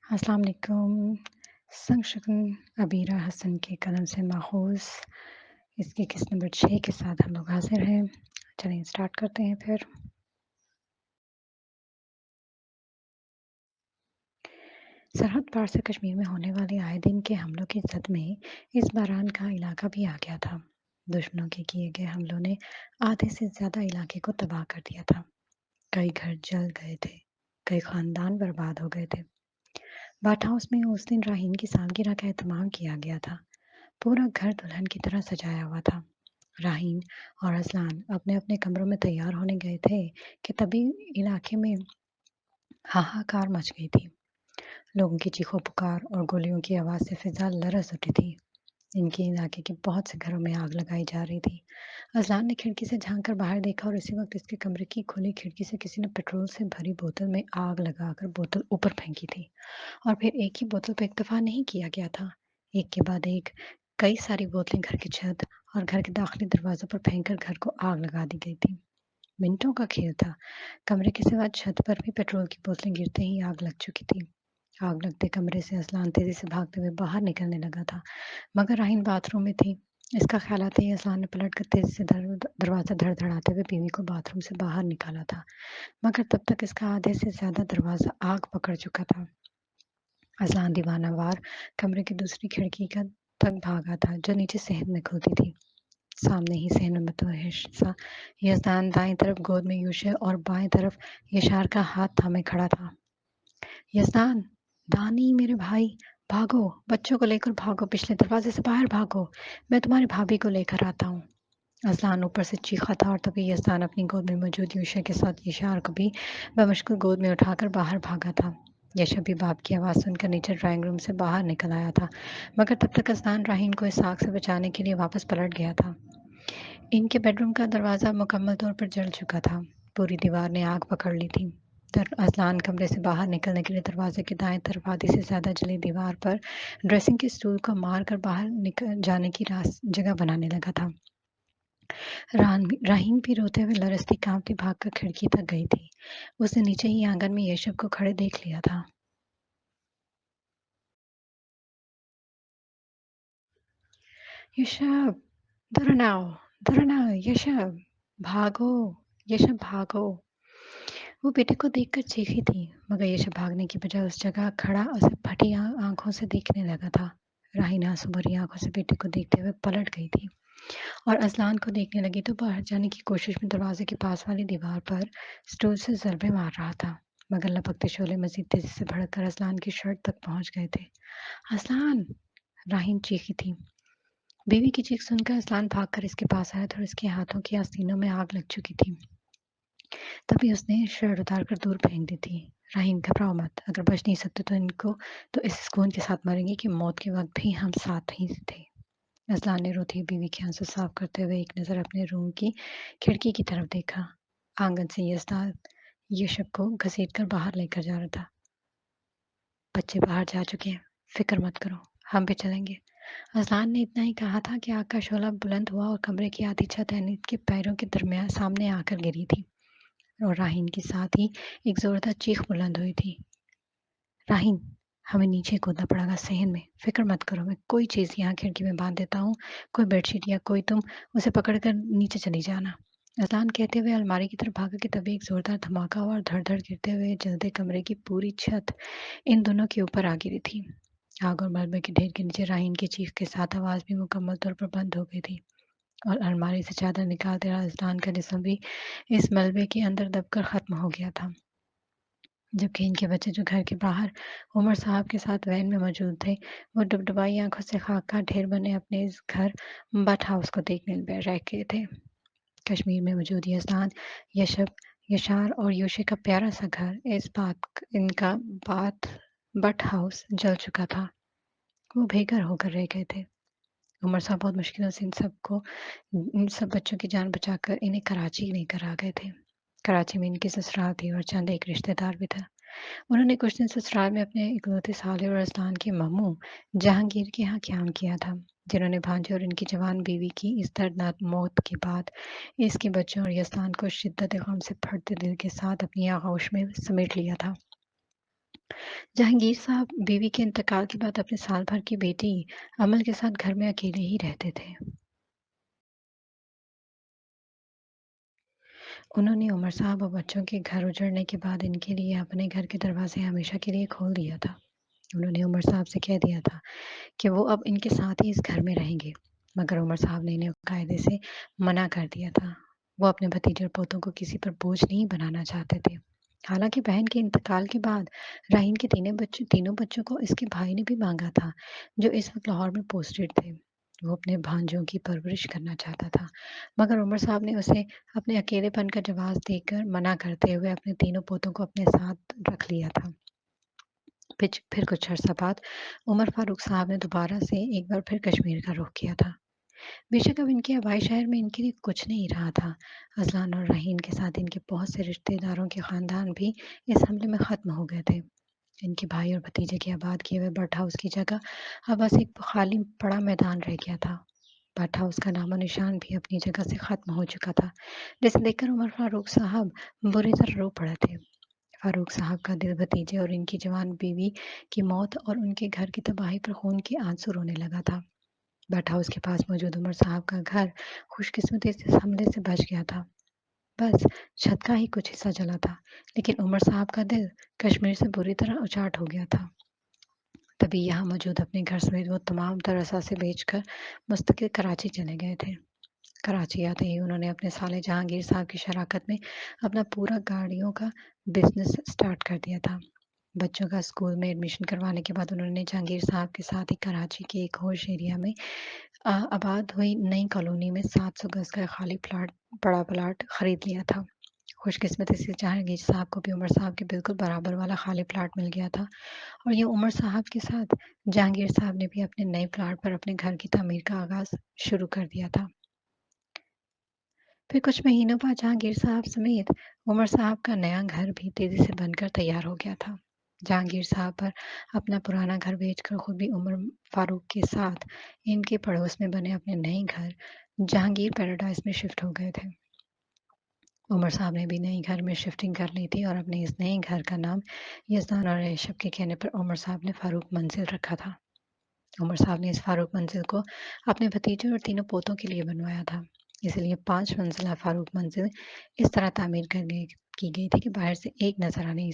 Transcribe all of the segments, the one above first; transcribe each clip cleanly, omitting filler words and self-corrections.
अस्सलाम वालेकुम। संगशगन अबीरा हसन के कलम से माखूज़ इसकी किस्त नंबर 6 के साथ हम लोग हाज़िर हैं। चलिए स्टार्ट करते हैं फिर। सरहद पार से कश्मीर में होने वाले आए दिन के हमलों की जद में इस बारान का इलाका भी आ गया था। दुश्मनों के किए गए हमलों ने आधे से ज़्यादा इलाके को तबाह कर दिया था। कई घर जल गए थे, कई ख़ानदान बर्बाद हो गए थे। बाट हाउस में उस दिन राहीन की सालगिरह का एहतमाम किया गया था। पूरा घर दुल्हन की तरह सजाया हुआ था। राहीन और असलान अपने अपने कमरों में तैयार होने गए थे कि तभी इलाके में हाहाकार मच गई थी। लोगों की चीखों पुकार और गोलियों की आवाज़ से फिजा लरज़ उठी थी। इनके इलाके के बहुत से घरों में आग लगाई जा रही थी। असलान ने खिड़की से झांक कर बाहर देखा और इसी वक्त इसके कमरे की खुली खिड़की से किसी ने पेट्रोल से भरी बोतल में आग लगाकर बोतल ऊपर फेंकी थी। और फिर एक ही बोतल पे इक्तफा नहीं किया गया था। एक के बाद एक कई सारी बोतलें घर की छत और घर के दाखिली दरवाजों पर फेंककर घर को आग लगा दी गई थी। मिनटों का खेल था। कमरे के सिवा छत पर भी पेट्रोल की बोतलें गिरते ही आग लग चुकी थी। आग लगते कमरे से असलान तेजी से भागते हुए बाहर निकलने लगा था, मगर राहीन बाथरूम में थी। इसका ख्याल आते ही असलान ने पलटकर तेजी से दरवाजा धड़धड़ाते हुए बीवी को बाथरूम से बाहर निकाला था, मगर तब तक इसका आधे से ज्यादा दरवाजा आग पकड़ चुका था। असलान दीवानावार कमरे की दूसरी खिड़की का तक भागा था, जो नीचे सहन में खुलती थी। सामने ही सहन में मुतवहिश सा यज़दान दाईं तरफ गोद में यूशा और बाएं तरफ यशार का हाथ थामे खड़ा था। यज़दान, दानी मेरे भाई, भागो, बच्चों को लेकर भागो, पिछले दरवाजे से बाहर भागो, मैं तुम्हारी भाभी को लेकर आता हूँ। असलान ऊपर से चीखा था और तभी यज़दान अपनी गोद में मौजूद यूशा के साथ यशार को भी बमुश्किल गोद में उठाकर बाहर भागा था। यशा भी बाप की आवाज़ सुनकर नीचे ड्राइंग रूम से बाहर निकल आया था, मगर तब तक असलान राहीन को इस आग से बचाने के लिए वापस पलट गया था। इनके बेडरूम का दरवाज़ा मुकम्मल तौर पर जल चुका था। पूरी दीवार ने आग पकड़ ली थी। असलान कमरे से बाहर निकलने के लिए दरवाजे के दाएं तरफ आधी से ज़्यादा जली दीवार पर ड्रेसिंग के स्टूल को मार कर बाहर निकल जाने की जगह बनाने लगा था। राहीन भी रोते हुए लरजती कांपती भागकर खिड़की तक गई थी। उसने नीचे ही आंगन में यशब को खड़े देख लिया था। यशब, दरनाओ, दरनाओ, यशब, भागो, यशब भागो। वो बेटे को देखकर चीखी थी, मगर यशब भागने की बजाय उस जगह खड़ा उसे फटी आंखों से देखने लगा था। राहीन आंसू भरी आंखों से बेटे को देखते हुए पलट गई थी और असलान को देखने लगी तो बाहर जाने की कोशिश में दरवाजे के पास वाली दीवार पर स्टूल से ज़रबे मार रहा था, मगर लपकते शोले मजीद तेजी से भड़ककर असलान की शर्ट तक पहुंच गए थे। असलान, राहीन चीखी थी। बीवी की चीख सुनकर असलान भागकर इसके पास आया था और इसके हाथों की आस्तीनों में आग लग चुकी थी। तभी उसने शर्ट उतारकर दूर फेंक दी थी। राहीन, घबराओ मत, अगर बच नहीं सकते तो इनको तो इस सुकून के साथ मरेंगे कि मौत के वक्त भी हम साथ ही थे। असलान ने रोती हुई बीवी के आंसू साफ करते हुए एक नज़र अपने रूम की खिड़की की तरफ देखा। आंगन से यज़दान यशब को घसीटकर बाहर लेकर जा रहा था। बच्चे बाहर जा चुके हैं, फिक्र मत करो, हम भी चलेंगे। असलान ने इतना ही कहा था कि आग का शोला बुलंद हुआ और कमरे की आधी छत एनीत के पैरों के दरमियान सामने आकर गिरी थी और राहीन के साथ ही एक जोरदार चीख बुलंद हुई थी। राहीन, हमें नीचे कूदना पड़ेगा सहन में, फिक्र मत करो, मैं कोई चीज़ यहाँ खिड़की में बांध देता हूँ, कोई बेडशीट या कोई तुम उसे पकड़कर नीचे चली जाना। असलान कहते हुए अलमारी की तरफ भागा कि तभी एक जोरदार धमाका हुआ और धड़-धड़ गिरते हुए जलते कमरे की पूरी छत इन दोनों के ऊपर आ गिरी थी। आग और मलबे के ढेर के नीचे राहीन की चीख के साथ आवाज़ भी मुकम्मल तौर पर बंद हो गई थी और अलमारी से चादर निकालते असलान का जिस्म भी इस मलबे के अंदर दबकर ख़त्म हो गया था। जबकि इनके बच्चे जो घर के बाहर उमर साहब के साथ वैन में मौजूद थे, वो डुबडुबाई आंखों से खाक का ढेर बने अपने इस घर बट हाउस को देखने रह गए थे। कश्मीर में मौजूद यज़दान, यशब, यशार और यूशे का प्यारा सा घर इनका बात बट हाउस जल चुका था। वो बेघर होकर रह गए थे। उमर साहब बहुत मुश्किलों से इन सब बच्चों की जान बचाकर इन्हें कराची लेकर आ गए थे। कराची में इनकी ससुराल थी और चंद एक रिश्तेदार भी था। उन्होंने कुछ दिन ससुराल में अपने इकलौते साले और असलान के मामू जहांगीर के यहाँ क़याम किया था, जिन्होंने भांजे और इनकी जवान बीवी की इस दर्दनाक मौत के बाद इसके बच्चों और यज़दान को शिद्दत गम से फटते दिल के साथ अपनी आगोश में समेट लिया था। जहांगीर साहब बीवी के इंतकाल के बाद अपने साल भर की बेटी अमल के साथ घर में अकेले ही रहते थे। उन्होंने उमर साहब और बच्चों के घर उजड़ने के बाद इनके लिए अपने घर के दरवाजे हमेशा के लिए खोल दिया था। उन्होंने उमर साहब से कह दिया था कि वो अब इनके साथ ही इस घर में रहेंगे, मगर उमर साहब ने इन्हें कायदे से मना कर दिया था। वो अपने भतीजे और पोतों को किसी पर बोझ नहीं बनाना चाहते थे। हालांकि बहन के इंतकाल के बाद राहीन के तीनों बच्चों को इसके भाई ने भी मांगा था, जो इस वक्त लाहौर में पोस्टेड थे। वो अपने भांजों की परवरिश करना चाहता था, मगर उमर साहब ने उसे अपने अकेलेपन का जवाब देकर मना करते हुए अपने तीनों पोतों को अपने साथ रख लिया था। फिर कुछ अरसा बाद उमर फारूक साहब ने दोबारा से एक बार फिर कश्मीर का रुख किया था। बेशक अब इनके आबाई शहर में इनके लिए कुछ नहीं रहा था। अजलान और रहीन के साथ इनके बहुत से रिश्तेदारों के खानदान भी इस हमले में खत्म हो गए थे। इनके भाई और भतीजे के आबाद किए हुए बट हाउस की जगह अब बस एक खाली पड़ा मैदान रह गया था। बट हाउस का नामो निशान भी अपनी जगह से खत्म हो चुका था, जिसे देखकर उमर फारूक साहब बुरी तरह रो पड़े थे। फारूक साहब का दिल भतीजे और इनकी जवान बीवी की मौत और उनके घर की तबाही पर खून के आंसू रोने लगा था। बट हाउस के पास मौजूद उमर साहब का घर खुशकिस्मती से इस हमले से बच गया था। बस छत का ही कुछ हिस्सा जला था, लेकिन उमर साहब का दिल कश्मीर से बुरी तरह उचाट हो गया था। तभी यहाँ मौजूद अपने घर समेत वो तमाम तर असासे बेचकर मुस्तकिल कराची चले गए थे। कराची आते ही उन्होंने अपने साले जहांगीर साहब की शराकत में अपना पूरा गाड़ियों का बिजनेस स्टार्ट कर दिया था। बच्चों का स्कूल में एडमिशन करवाने के बाद उन्होंने जहांगीर साहब के साथ ही कराची के एक होश एरिया में आबाद हुई नई कॉलोनी में 700 गज का खाली बड़ा प्लाट खरीद लिया था। खुशकिस्मती से जहांगीर साहब को भी उमर साहब के बिल्कुल बराबर वाला खाली प्लाट मिल गया था, और ये उमर साहब के साथ जहांगीर साहब ने भी अपने नए प्लाट पर अपने घर की तामीर का आगाज शुरू कर दिया था। फिर कुछ महीनों बाद जहांगीर साहब समेत उमर साहब का नया घर भी तेजी से बनकर तैयार हो गया था। जहांगीर साहब पर अपना पुराना घर बेचकर खुद भी उमर फारूक के साथ इनके पड़ोस में बने अपने नए घर जहांगीर पैराडाइज में शिफ्ट हो गए थे। उमर साहब ने भी नए घर में शिफ्टिंग कर ली थी और अपने इस नए घर का नाम यजदान और रेशब के कहने पर उमर साहब ने फारूक मंजिल रखा था। उमर साहब ने इस फारूक मंजिल को अपने भतीजे और तीनों पोतों के लिए बनवाया था। इसलिए 5 मंजिला फारूक मंजिल इस तरह तामीर की गई थी कि बाहर से एक नजर आने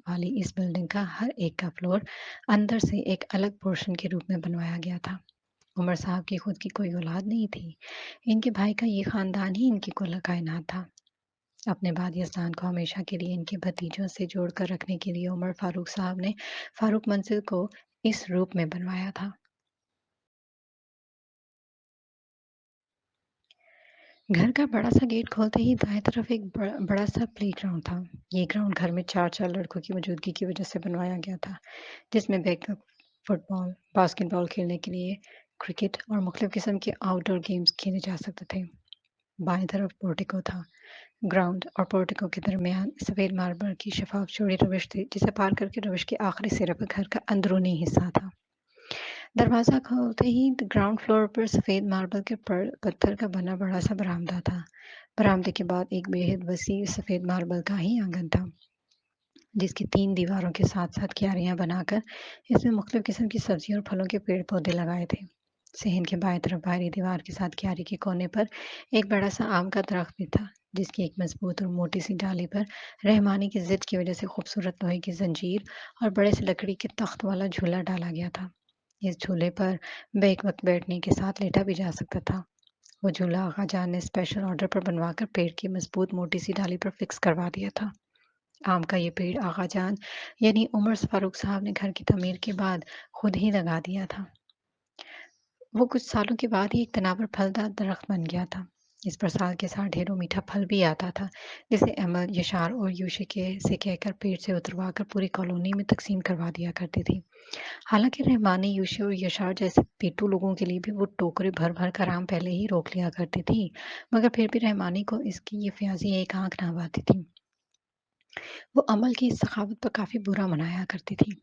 वाली इस बिल्डिंग का हर एक का फ्लोर अंदर से एक अलग पोर्शन के रूप में बनवाया गया था। उमर साहब की खुद की कोई औलाद नहीं थी। इनके भाई का ये खानदान ही इनकी कुल कायनात था। अपने बाद यजदान को हमेशा के लिए इनके भतीजों से जोड़कर रखने के लिए उमर फारूक साहब ने फारूक मंजिल को इस रूप में बनवाया था। घर का बड़ा सा गेट खोलते ही दाएं तरफ एक बड़ा सा प्ले ग्राउंड था। ये ग्राउंड घर में चार चार लड़कों की मौजूदगी की वजह से बनवाया गया था, जिसमें बैकअप फुटबॉल, बास्केटबॉल खेलने के लिए, क्रिकेट और मुख्तलिफ किस्म के आउटडोर गेम्स खेले जा सकते थे। बाएं तरफ पोर्टिको था। ग्राउंड और पोर्टिको के दरमियान सफेद मार्बल की शफाफ चौड़ी रविश थी, जिसे पार करके रविश के आखिरी सिरे पर घर का अंदरूनी हिस्सा था। दरवाजा खोलते ही ग्राउंड फ्लोर पर सफेद मार्बल के पत्थर का बना बड़ा सा बरामदा था। बरामदे के बाद एक बेहद वसी सफेद मार्बल का ही आंगन था, जिसकी 3 दीवारों के साथ साथ क्यारियां बनाकर इसमें मुख्तलिफ किस्म की सब्जियों और फलों के पेड़ पौधे लगाए थे। सहन के बाएं तरफ बाहरी दीवार के साथ क्यारी के कोने पर एक बड़ा सा आम का दरख्त भी था, जिसकी एक मजबूत और मोटी सी डाली पर रहमानी की जिद की वजह से खूबसूरत लोहे की जंजीर और बड़े से लकड़ी के तख्त वाला झूला डाला गया था। इस झूले पर बेक वक्त बैठने के साथ लेटा भी जा सकता था। वो झूला आगा जान ने स्पेशल ऑर्डर पर बनवाकर पेड़ की मजबूत मोटी सी डाली पर फिक्स करवा दिया था। आम का ये पेड़ आगा जान यानी उमर फारूक साहब ने घर की तमीर के बाद खुद ही लगा दिया था। वो कुछ सालों के बाद ही एक तनावर फलदार दरख्त बन गया था। इस पर साल के साथ ढेरों मीठा फल भी आता था, जिसे अहमद, यशार और यूशे के से कहकर पेड़ से उतरवा कर पूरी कॉलोनी में तकसीम करवा दिया करती थी। हालांकि रहमानी, यूशे और यशार जैसे पेटू लोगों के लिए भी वो टोकरे भर भर कर आम पहले ही रोक लिया करती थी, मगर फिर भी रहमानी को इसकी ये फ्याजी एक आंख ना आती थी। वो अमल की इस सखावत पर काफी बुरा मनाया करती थी।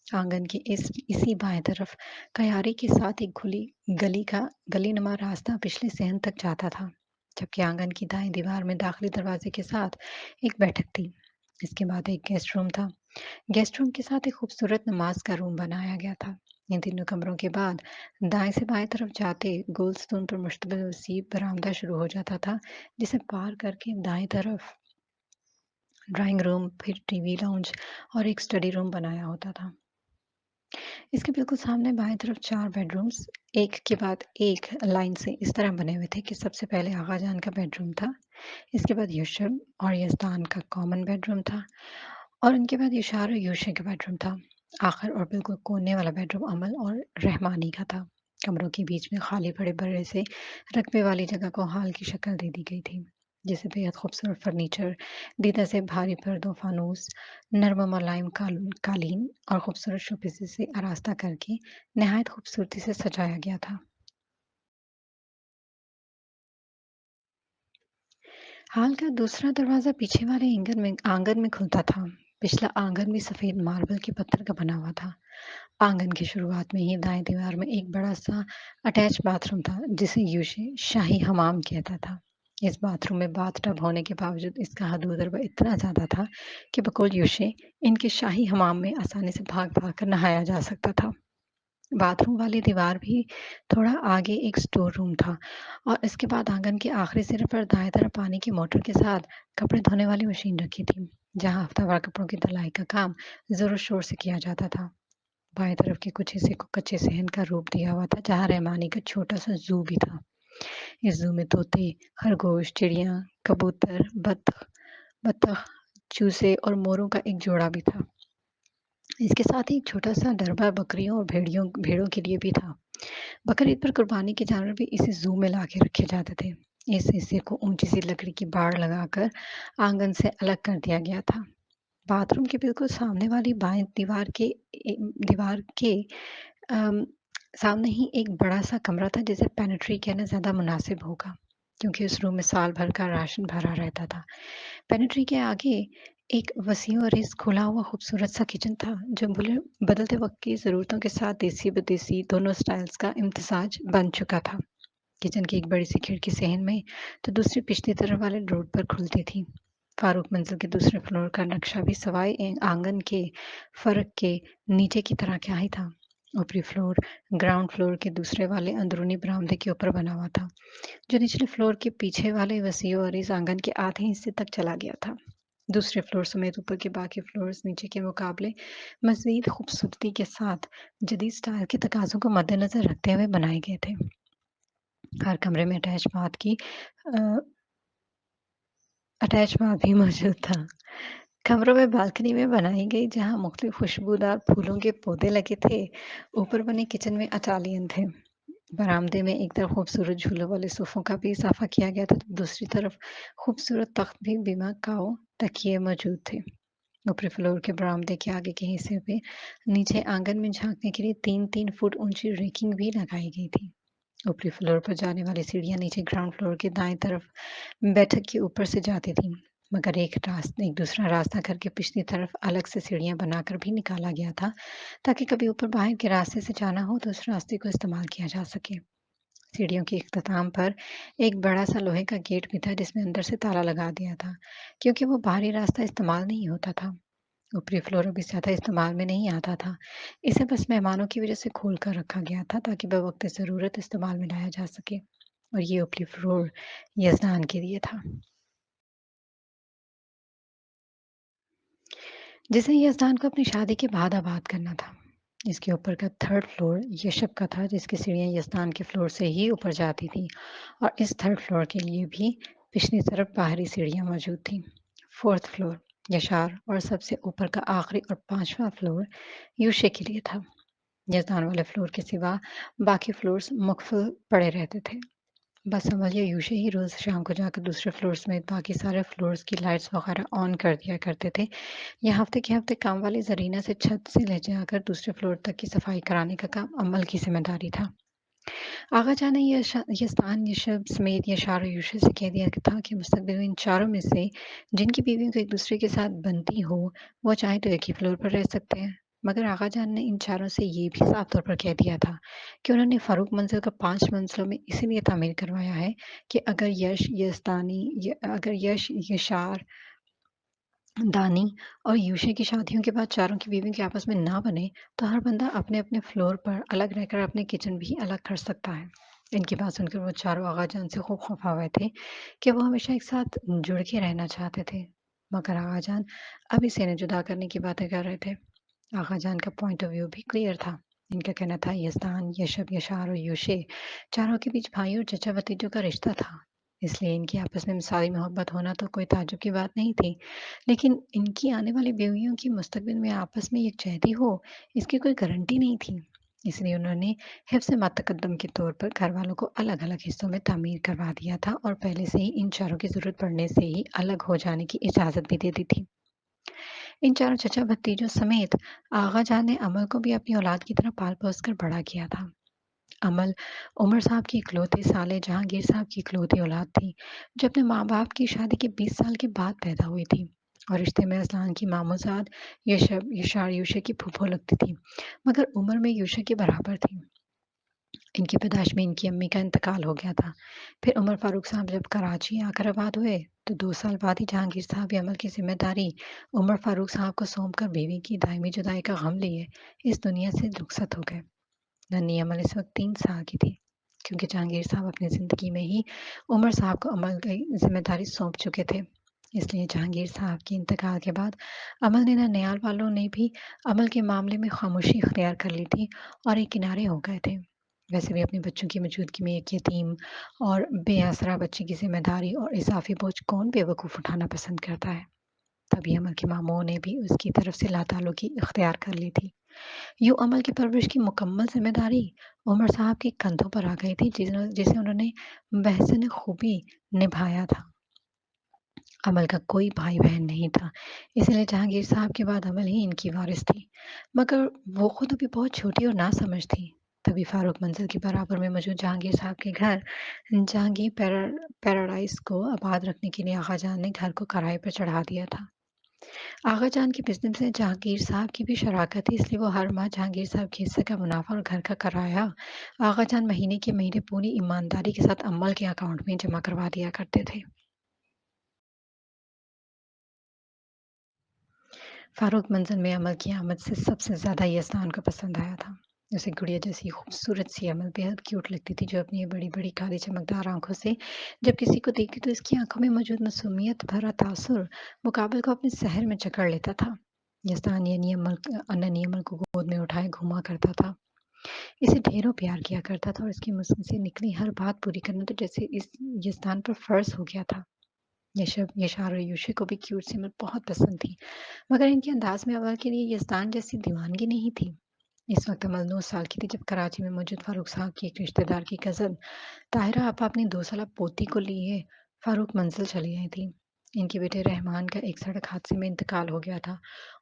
आंगन के इसी बाएं तरफ कयारी के साथ एक खुली गली नुमा रास्ता पिछले सहन तक जाता था, जबकि आंगन की दाएं दीवार में दाखिली दरवाजे के साथ एक बैठक थी। इसके बाद एक गेस्ट रूम था। गेस्ट रूम के साथ एक खूबसूरत नमाज का रूम बनाया गया था। इन तीनों कमरों के बाद दाएं से बाएं तरफ जाते गोल्डस्टोन पर मुश्तमिल वसीब बरामदा शुरू हो जाता था, जिसे पार करके दाएं तरफ ड्राइंग रूम, फिर टीवी लाउंज और एक स्टडी रूम बनाया होता था। इसके बिल्कुल सामने बाएं तरफ 4 बेडरूम्स एक के बाद एक लाइन से इस तरह बने हुए थे कि सबसे पहले आगा जान का बेडरूम था, इसके बाद यूशब और यज़दान का कॉमन बेडरूम था और उनके बाद इशार और यूशे का बेडरूम था। आखिर और बिल्कुल कोने वाला बेडरूम अमल और रहमानी का था। कमरों के बीच में खाली पड़े बड़े से रकबे वाली जगह को हॉल की शक्ल दे दी गई थी, जिसे बेहद खूबसूरत फर्नीचर, दीदा से भारी पर्दों, फानूस, नर्म मुलायम कालीन और खूबसूरत शोपीसेस से आरास्ता करके नहायत खूबसूरती से सजाया गया था। हाल का दूसरा दरवाज़ा पीछे वाले आंगन में खुलता था। पिछला आंगन भी सफ़ेद मार्बल के पत्थर का बना हुआ था। आंगन की शुरुआत में ही दाएं दीवार में एक बड़ा सा अटैच बाथरूम था, जिसे यूशे शाही हमाम कहता था। इस बाथरूम में बाथ टब होने के बावजूद इसका हदूदर्ब इतना ज़्यादा था कि बकौल यूशे इनके शाही हमाम में आसानी से भाग भाग कर नहाया जा सकता था। बाथरूम वाली दीवार भी थोड़ा आगे एक स्टोर रूम था और इसके बाद आंगन के आखिरी सिरे पर दाएं तरफ पानी की मोटर के साथ कपड़े धोने वाली मशीन रखी थी, जहां हफ्तावार कपड़ों की धुलाई का काम जोरों शोर से किया जाता था। बाएं तरफ के कुछ हिस्से को कच्चे सहन का रूप दिया हुआ था, जहां रहमानी का छोटा सा जू भी था। इस जू में तोते, खरगोश, चिड़िया, कबूतर, बत्तख बत्तख, चूजे और मोरों का एक जोड़ा भी था। इसके साथ ही एक छोटा सा डरबा बकरियों और भेड़ों के लिए भी था। बकर ईद पर कुर्बानी के जानवर भी इसी जू में लाके रखे जाते थे। इस हिस्से को ऊंची सी लकड़ी की बाड़ लगाकर आंगन से अलग कर दिया गया था। बाथरूम के बिल्कुल सामने वाली बाएं दीवार के अम, सामने ही एक बड़ा सा कमरा था, जिसे पेनिट्री कहना ज्यादा मुनासिब होगा, क्योंकि उस रूम में साल भर का राशन भरा रहता था। पेनिट्री के आगे एक वसीम और इस खुला हुआ खूबसूरत सा किचन था, जो बदलते वक्त की ज़रूरतों के साथ देसी विदेशी दोनों स्टाइल्स का इम्तिजाज बन चुका था। किचन की एक बड़ी सी खिड़की सहन में तो दूसरी पिछली तरफ वाले रोड पर खुलती थी। फारूक मंजिल के दूसरे फ्लोर का नक्शा भी सवाई आंगन के फर्क के नीचे की तरह क्या ही था। ऊपरी फ्लोर ग्राउंड फ्लोर के दूसरे वाले अंदरूनी बरामदे के ऊपर बना हुआ था, जो निचले फ्लोर के पीछे वाले वसीय और इस आंगन के आधे हिस्से तक चला गया था। दूसरे फ्लोर समेत ऊपर के बाकी फ्लोर्स नीचे के मुकाबले मज़ीद खूबसूरती के साथ जदीद स्टाइल के तकाज़ों को मद्देनज़र रखते हुए बनाए गए थे। हर कमरे में अ, अटैच बाथ भी मौजूद था। कमरों में बालकनी में बनाई गई, जहाँ मुख्तलिफ खुशबूदार फूलों के पौधे लगे थे। ऊपर बने किचन में अचालियन थे। बरामदे में एक तरफ खूबसूरत झूलों वाले सोफ़ों का भी इज़ाफ़ा किया गया था, तो दूसरी तरफ खूबसूरत तख्त भी बिमा काओ तकिए मौजूद थे। ऊपरी फ्लोर के बरामदे के आगे के हिस्से पे नीचे आंगन में झांकने के लिए 3-3 फुट ऊंची रेकिंग भी लगाई गई थी। ऊपरी फ्लोर पर जाने वाली सीढ़ियां नीचे ग्राउंड फ्लोर के दाएं तरफ बैठक के ऊपर से जाती थी, मगर एक दूसरा रास्ता करके पिछली तरफ अलग से सीढ़ियां बनाकर भी निकाला गया था, ताकि कभी ऊपर बाहर के रास्ते से जाना हो तो उस रास्ते को इस्तेमाल किया जा सके। सीढ़ियों के इख्तिताम पर एक बड़ा सा लोहे का गेट भी था, जिसमें अंदर से ताला लगा दिया था, क्योंकि वो बाहरी रास्ता इस्तेमाल नहीं होता था। ऊपरी फ्लोर अभी ज़्यादा इस्तेमाल में नहीं आता था। इसे बस मेहमानों की वजह से खोल कर रखा गया था, ताकि बवक्त ज़रूरत इस्तेमाल में लाया जा सके। और ये ऊपरी फ्लोर यज़दान के लिए था, जिसे यज़दान को अपनी शादी के बाद आबाद करना था। इसके ऊपर का थर्ड फ्लोर यशब का था, जिसकी सीढ़ियाँ यज़दान के फ्लोर से ही ऊपर जाती थी और इस थर्ड फ्लोर के लिए भी पिछली तरफ बाहरी सीढ़ियाँ मौजूद थीं। फोर्थ फ्लोर यशार और सबसे ऊपर का आखिरी और पांचवा फ्लोर यूशे के लिए था। जज़दान वाले फ्लोर के सिवा बाकी फ्लोर्स मुक़फ़िल पड़े रहते थे। बस समझिए यूशे ही रोज़ शाम को जाकर दूसरे फ्लोर समेत बाकी सारे फ्लोर्स की लाइट्स वग़ैरह ऑन कर दिया करते थे, या हफ़्ते के हफ़्ते काम वाली ज़रीना से छत से ले जाकर दूसरे फ्लोर तक की सफाई कराने का काम अम्मल की ज़िम्मेदारी था। आगा जान ने यज़दान, यशब समेत यशार और यूशे से कह दिया था कि मुस्तक़बिल में इन चारों में से जिनकी बीवियों को एक-दूसरे के साथ बनती हो, वो चाहें तो एक ही फ्लोर पर रह सकते हैं। मगर आगा जान ने इन चारों से ये भी साफ़ तौर पर कह दिया था कि उन्होंने फ़ारूक मंज़िल को 5 मंज़िलों में इसीलिए तामीर करवाया है कि अगर यश, यशार दानी और यूशे की शादियों के बाद चारों की बीवियों के आपस में ना बने, तो हर बंदा अपने-अपने फ्लोर पर अलग रहकर अपने किचन भी अलग कर सकता है। इनकी बात सुनकर वो चारों आगा जान से खूब खफ़ा हुए थे कि वो हमेशा एक साथ जुड़ के रहना चाहते थे। मगर आगा जान अब इसे इन्हें जुदा करने की बातें कर रहे थे। आगा जान का पॉइंट ऑफ व्यू भी क्लियर था। इनका कहना था यज़दान, यशब, यशार और यूशे चारों के बीच भाई और चचा-भतीजों का रिश्ता था। इसलिए इनकी आपस में मिसाली मोहब्बत होना तो कोई ताज्जुब की बात नहीं थी। लेकिन इनकी आने वाली बीवियों की मुस्तकबिल में आपस में यकजहती हो, इसकी कोई गारंटी नहीं थी। इसलिए उन्होंने हिफ्ज़ मातकद्दम के तौर पर घरवालों को अलग-अलग हिस्सों में तामीर करवा दिया था और पहले से ही इन चारों की ज़रूरत पड़ने से ही अलग हो जाने की इजाज़त भी दे दी थी। इन चारों चचा-भतीजों समेत आगा जान ने अमल को भी अपनी औलाद की तरह पाल-पोस कर बड़ा किया था। अमल उमर साहब की इकलौते साले जहांगीर साहब की इकलौती औलाद थी, जो अपने माँ-बाप की शादी के 20 साल के बाद पैदा हुई थी और रिश्ते में असलान की मामोज़ाद यशब यशार यूशा की फूफो लगती थी, मगर उम्र में यूशा के बराबर थी। इनकी पैदाइश में इनकी अम्मी का इंतकाल हो गया था। फिर उमर फारूक साहब जब कराची आकर आबाद हुए, तो 2 साल बाद ही जहांगीर साहब ये अमल की ज़िम्मेदारी उमर फारूक साहब को सौंप कर बीवी की दायमी जुदाई का गम लिए इस दुनिया से रुखसत हो गए। नन्ही अमल इस वक़्त 3 साल की थी, क्योंकि जहांगीर साहब अपनी ज़िंदगी में ही उमर साहब को अमल की ज़िम्मेदारी सौंप चुके थे। इसलिए जहांगीर साहब के इंतकाल के बाद अमल ने ननिहाल वालों ने भी अमल के मामले में खामोशी इख्तियार कर ली थी और एक किनारे हो गए थे। वैसे भी अपने बच्चों की मौजूदगी में एक यतीम और बेआसरा बच्चे की ज़िम्मेदारी और इज़ाफ़ी बोझ कौन बेवकूफ़ उठाना पसंद करता है। तभी अमल के मामूओं ने भी उसकी तरफ से लाताल्लुकी इख्तियार कर ली थी। यूँ अमल की परवरिश की मुकम्मल ज़िम्मेदारी उमर साहब के कंधों पर आ गई थी जिसे उन्होंने बेहसन खूबी निभाया था। अमल का कोई भाई-बहन नहीं था, इसलिए जहांगीर साहब के बाद अमल ही इनकी वारिस थी। मगर वो खुद अभी बहुत छोटी और नासमझ थी। तभी फारूक मंजिल के बराबर में मौजूद जहांगीर साहब के घर जहांगीर पैराडाइज़ को आबाद रखने के लिए आगा जान ने घर को किराए पर चढ़ा दिया था। आगा जान के बिज़नेस में जहांगीर साहब की भी शराकत थी, इसलिए वो हर माह जहांगीर साहब के हिस्से का मुनाफ़ा और घर का किराया आगा जान महीने के महीने पूरी ईमानदारी के साथ अम्मल के अकाउंट में जमा करवा दिया करते थे। फ़ारूक मंज़िल में अमल की आमद से सबसे ज़्यादा यज़दान को पसंद आया था। उसे गुड़िया जैसी खूबसूरत सी अमल बेहद क्यूट लगती थी, जो अपनी बड़ी-बड़ी काली चमकदार आँखों से जब किसी को देखती तो उसकी आँखों में मौजूद मासूमियत भरा तासुर मुकाबिल को अपने सहर में जकड़ लेता था। यज़दान नन्ही अमल को गोद में उठाए घुमा करता था। इसे ढेरों प्यार किया करता था और इसकी मुँह से निकली हर बात पूरी करना तो जैसे इस यज़दान पर फ़र्ज़ हो गया था। यशार और यूशे को भी क्यूट सी अमल बहुत पसंद थी। मगर इनके अंदाज में अव्वल के लिए यज़दान जैसी दीवानगी नहीं थी। इस वक़्त अमल 9 साल की थी जब कराची में मौजूद फ़ारूक साहब की एक रिश्तेदार की कज़न ताहिरा आपा अपनी 2 साला पोती को लिए फ़ारूक मंज़िल चली आई थी। इनके बेटे रहमान का एक सड़क हादसे में इंतकाल हो गया था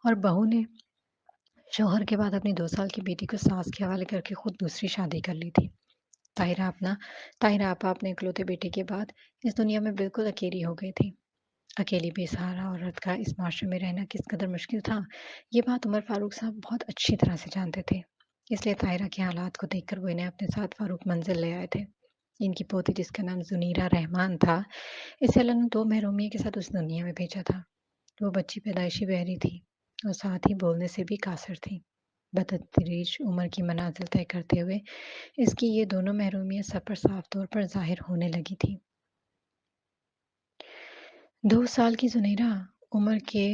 और बहू ने शौहर के बाद अपनी 2 साल की बेटी को सास के हवाले करके खुद दूसरी शादी कर ली थी। ताहिरा अपना ताहिरा आपा अपने इकलौते बेटे के बाद इस दुनिया में बिल्कुल अकेली हो गई थी। अकेली बेसहारा औरत का इस माशरे में रहना किस कदर मुश्किल था, ये बात उमर फारूक साहब बहुत अच्छी तरह से जानते थे। इसलिए ताहिरा के हालात को देखकर वो इन्हें अपने साथ फारूक मंजिल ले आए थे। इनकी पोती जिसका नाम जुनीरा रहमान था, इसे अल्लाह ने 2 महरूमियों के साथ उस दुनिया में भेजा था। वो बच्ची पैदाइशी बहरी थी और साथ ही बोलने से भी कासिर थी। बतदरीज उम्र की मनाजिल तय करते हुए इसकी ये दोनों महरूमियत सफ़र साफ तौर पर ज़ाहिर होने लगी थी। 2 साल की ज़ुनैरा उम्र के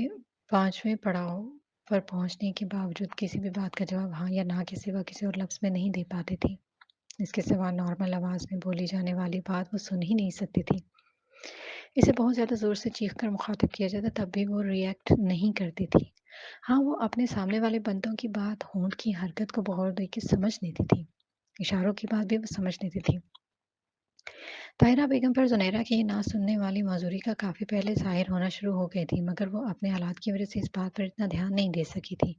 5वें पड़ाव पर पहुँचने के बावजूद किसी भी बात का जवाब हाँ या ना के सिवा किसी और लफ्ज़ में नहीं दे पाती थी। इसके सिवा नॉर्मल आवाज़ में बोली जाने वाली बात वो सुन ही नहीं सकती थी। इसे बहुत ज़्यादा ज़ोर से चीख कर मुखातिब किया जाता तब भी वो रिएक्ट नहीं करती थी। हाँ, वो अपने सामने वाले बंदों की बात, होंठ की हरकत को गौर देके समझ लेती थी। इशारों की बात भी वो समझ लेती थी। ताहिरा बेगम पर ज़ुनैरा की ना सुनने वाली मजूरी का काफ़ी पहले ज़ाहिर होना शुरू हो गई थी, मगर वो अपने हालात की वजह से इस बात पर इतना ध्यान नहीं दे सकी थी।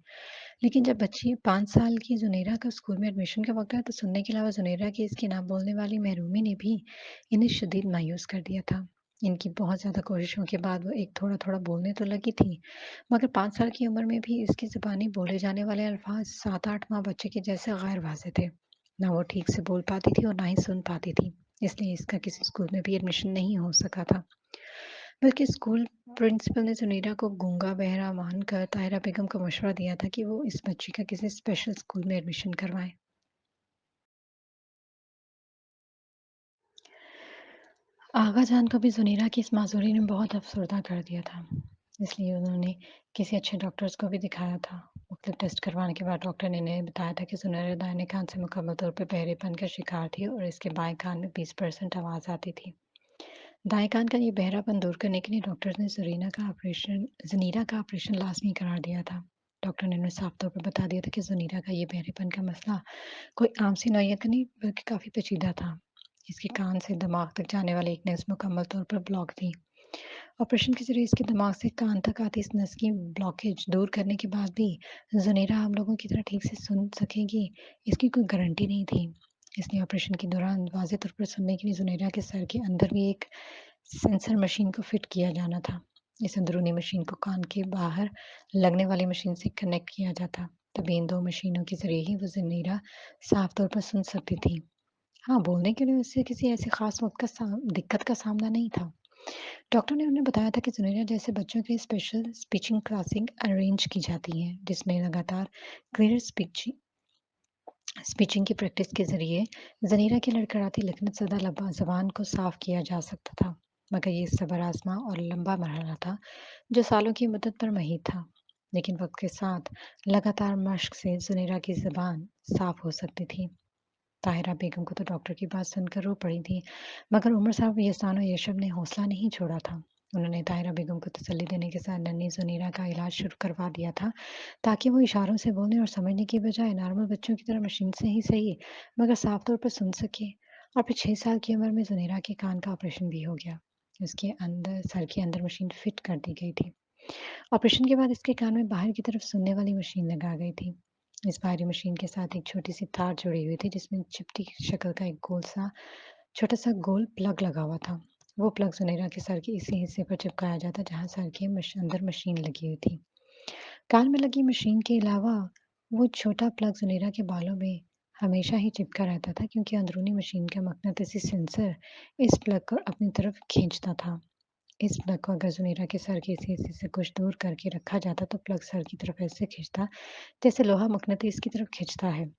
लेकिन जब बच्ची 5 साल की ज़ुनैरा का स्कूल में एडमिशन का वक़्त आया, तो सुनने के अलावा ज़ुनैरा की इसकी ना बोलने वाली महरूमी ने भी इन्हें शदीद मायूस कर दिया था। इनकी बहुत ज़्यादा कोशिशों के बाद वो एक थोड़ा-थोड़ा बोलने तो लगी थी, मगर 5 साल की उम्र में भी इसकी ज़ुबानी बोले जाने वाले अल्फ़ाज़ 7-8 माह बच्चे के जैसे गैर वाज़ेह थे। ना वो ठीक से बोल पाती थी और ना ही सुन पाती थी। इसलिए इसका किसी स्कूल में भी एडमिशन नहीं हो सका था। बल्कि स्कूल प्रिंसिपल ने सुनीरा को गूंगा बहरा मानकर ताहिरा बेगम को मशवरा दिया था कि वो इस बच्ची का किसी स्पेशल स्कूल में एडमिशन करवाएं। आगा जान को भी सुनीरा की इस मासूरी ने बहुत अफसरदा कर दिया था। इसलिए उन्होंने किसी अच्छे डॉक्टर्स को भी दिखाया था। मुख्तलिफ टेस्ट करवाने के बाद डॉक्टर ने इन्हें बताया था कि सुनहरे दाहिने कान से मुकम्मल तौर पर बहरेपन का शिकार थी और इसके बाएं कान में 20% आवाज़ आती थी। दाएं कान का ये बहरापन दूर करने के लिए डॉक्टर्स ने ज़नीरा का ऑपरेशन लाजमी करार दिया था। डॉक्टर ने उन्हें साफ तौर पर बता दिया था कि ज़नीरा का ये बहरेपन का मसला कोई आम सी नौयत का नहीं बल्कि काफ़ी पेचीदा था। इसके कान से दिमाग तक जाने वाली एक नस मुकम्मल तौर पर ब्लॉक थी। ऑपरेशन के ज़रिए इसके दिमाग से कान तक आती इस नस की ब्लॉकेज दूर करने के बाद भी ज़नेरा आम लोगों की तरह ठीक से सुन सकेगी, इसकी कोई गारंटी नहीं थी। इसलिए ऑपरेशन के दौरान वाज़ेह तौर पर सुनने के लिए ज़नेरा के सर के अंदर भी एक सेंसर मशीन को फिट किया जाना था। इस अंदरूनी मशीन को कान के बाहर लगने वाली मशीन से कनेक्ट किया जाता। तभी इन 2 मशीनों के ज़रिए ही वो ज़नेरा साफ तौर पर सुन सकती थी। हाँ, बोलने के लिए उससे किसी ऐसी ख़ास वक़्त का साम दिक्कत का सामना नहीं था। डॉक्टर ने उन्हें बताया था कि ज़ुनैरा जैसे बच्चों के लिए स्पेशल स्पीचिंग क्लासिंग अरेंज की जाती है, जिसमें लगातार क्लियर स्पीचिंग की प्रैक्टिस के ज़रिए ज़नीरा की लड़खड़ाती लकनत ज़दा ज़बान को साफ़ किया जा सकता था। मगर ये सब्र आज़मा और लंबा मरहला था, जो सालों की मुद्दत पर महीत था। लेकिन वक़्त के साथ लगातार मश्क से ज़ुनैरा की ज़बान साफ़ हो सकती थी। ताहिरा बेगम को तो डॉक्टर की बात सुनकर रो पड़ी थी, मगर उमर साहब यहसान और यशब ने हौसला नहीं छोड़ा था। उन्होंने ताहिरा बेगम को तसल्ली देने के साथ नन्ही सुनीरा का इलाज शुरू करवा दिया था, ताकि वो इशारों से बोलने और समझने की बजाय नॉर्मल बच्चों की तरह मशीन से ही सही, मगर साफ तौर पर सुन सके। और फिर 6 साल की उम्र में सुनीरा के कान का ऑपरेशन भी हो गया। उसके अंदर सर के अंदर मशीन फिट कर दी गई थी। ऑपरेशन के बाद इसके कान में बाहर की तरफ सुनने वाली मशीन लगा गई थी। इस बाहरी मशीन के साथ एक छोटी सी तार जुड़ी हुई थी जिसमें चिपटी की शक्ल का एक छोटा सा गोल प्लग लगा हुआ था। वो प्लग सुनहरा के सर के इसी हिस्से पर चिपकाया जाता जहां सर के अंदर मशीन लगी हुई थी। कान में लगी मशीन के अलावा वो छोटा प्लग सुनहरा के बालों में हमेशा ही चिपका रहता था, क्योंकि अंदरूनी मशीन का मकनातीसी सेंसर इस प्लग को अपनी तरफ खींचता था। इस प्लग को अगर ज़ुनैरा के सर के इसी हिस्से से कुछ दूर करके रखा जाता तो प्लग सर की तरफ ऐसे खींचता जैसे लोहा मकनातीस की तरफ खींचता है।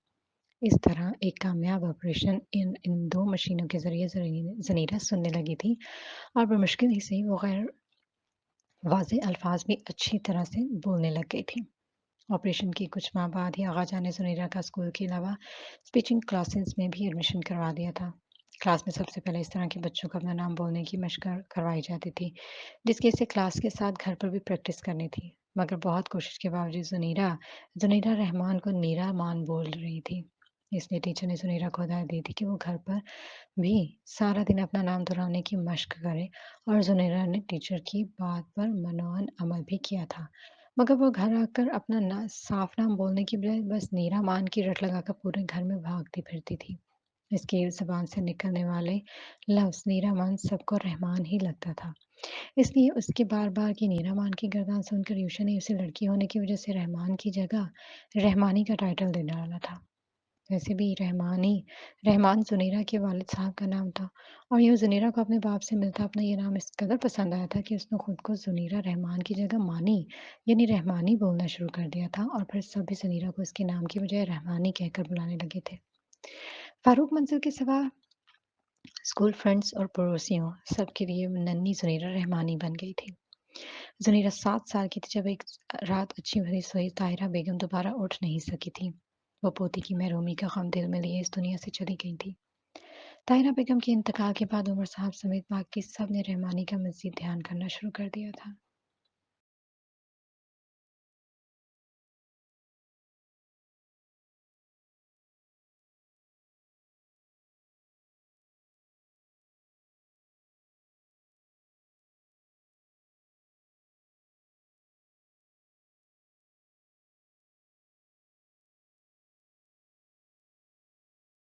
इस तरह एक कामयाब ऑपरेशन इन इन 2 मशीनों के ज़रिए ज़नीरा सुनने लगी थी और बमुश्किल ही सही वो गैर वाज़ेह अल्फाज भी अच्छी तरह से बोलने लग गई थी। ऑपरेशन के कुछ माह बाद ही आगाज़ ने सुनीरा का स्कूल के अलावा स्पीचिंग क्लासेस में भी एडमिशन करवा दिया था। क्लास में सबसे पहले इस तरह के बच्चों को अपना नाम बोलने की मशक करवाई जाती थी, जिसकी इसे क्लास के साथ घर पर भी प्रैक्टिस करनी थी। मगर बहुत कोशिश के बावजूद जुनीरा रहमान को नीरा मान बोल रही थी। इसलिए टीचर ने सुनीरा को हिदायत दी थी कि वो घर पर भी सारा दिन अपना नाम दोहराने की मशक करे, और जुनैरा ने टीचर की बात पर मनोअन अमल भी किया था। मगर वो घर आकर अपना साफ नाम बोलने की बजाय बस नीरा मान की रट लगाकर पूरे घर में भागती फिरती थी। इसकी ज़बान से निकलने वाले लफ्ज़ नीरा मान सबको रहमान ही लगता था। इसलिए उसके बार-बार की नीरा मान की गर्दान सुनकर यूशा ने उसे लड़की होने की वजह से रहमान की जगह रहमानी का टाइटल दे डाला था। वैसे भी रहमान ज़ुनैरा के वालिद साहब का नाम था, और यूँ ज़ुनैरा को अपने बाप से मिलता अपना ये नाम इस कदर पसंद आया था कि उसने खुद को ज़ुनैरा रहमान की जगह मानी यानी रहमानी बोलना शुरू कर दिया था, और फिर सभी ज़ुनैरा को उसके नाम की बजाय रहमानी कहकर बुलाने लगे थे। फारूक मंजिल के सिवा स्कूल फ्रेंड्स और पड़ोसियों सबके लिए नन्ही ज़ुनैरा रहमानी बन गई थी। ज़ुनैरा 7 साल की थी जब एक रात अच्छी भली सोई ताहिरा बेगम दोबारा उठ नहीं सकी थी। वो पोती की महरूमी का गम दिल में लिए इस दुनिया से चली गई थी। ताहिरा बेगम के इंतकाल के बाद उमर साहब समेत बाकी सब ने रहमानी का मज़ीद ध्यान करना शुरू कर दिया था।